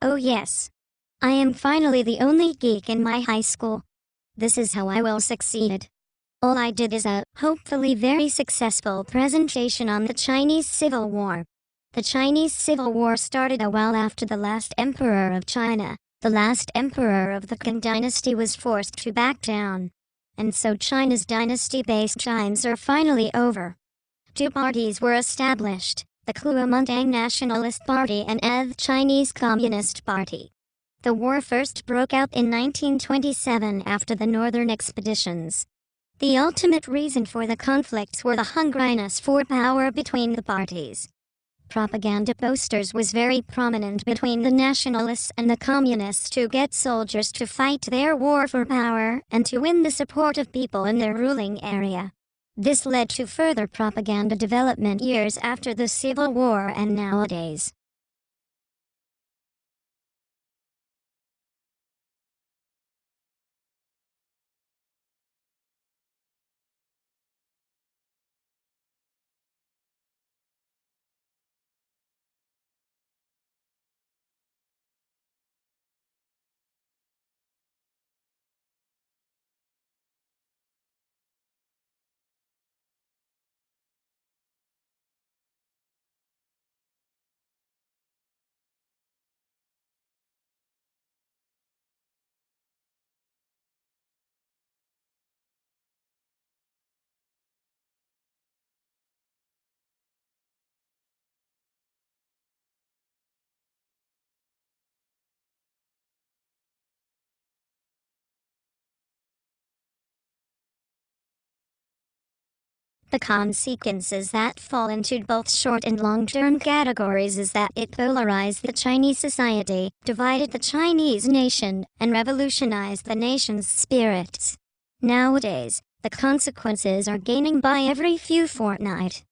Oh yes. I am finally the only geek in my high school. This is how I will succeed. All I did is a, hopefully very successful presentation on the Chinese Civil War. The Chinese Civil War started a while after the last emperor of China, the last emperor of the Qing dynasty, was forced to back down. And so China's dynasty-based Chimes are finally over. Two parties were established, the Kuomintang Nationalist Party and the Chinese Communist Party. The war first broke out in 1927 after the Northern Expeditions. The ultimate reason for the conflicts were the hungriness for power between the parties. Propaganda posters was very prominent between the nationalists and the communists to get soldiers to fight their war for power and to win the support of people in their ruling area. This led to further propaganda development years after the Civil War and nowadays. The consequences that fall into both short and long-term categories is that it polarized the Chinese society, divided the Chinese nation, and revolutionized the nation's spirits. Nowadays, the consequences are gaining by every few fortnight.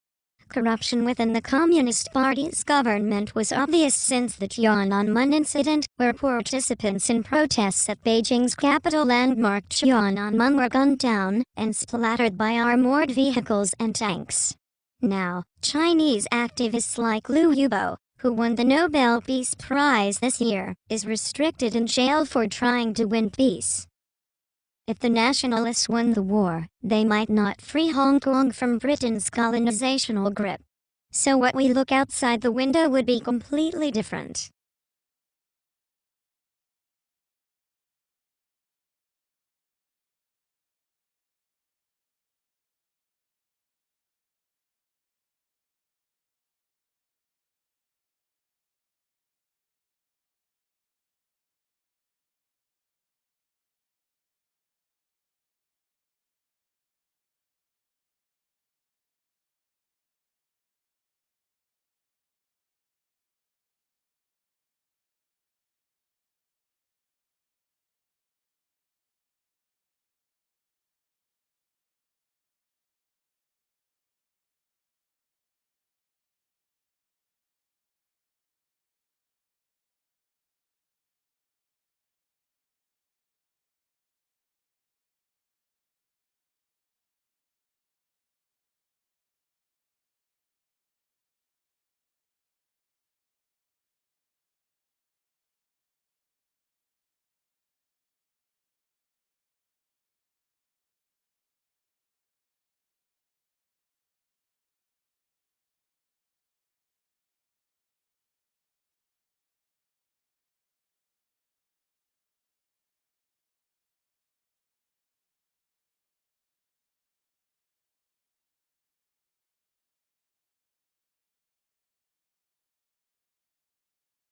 Corruption within the Communist Party's government was obvious since the Tiananmen incident, where participants in protests at Beijing's capital landmark Tiananmen were gunned down and splattered by armored vehicles and tanks. Now, Chinese activists like Liu Yubo, who won the Nobel Peace Prize this year, is restricted in jail for trying to win peace. If the nationalists won the war, they might not free Hong Kong from Britain's colonizational grip. So what we look outside the window would be completely different.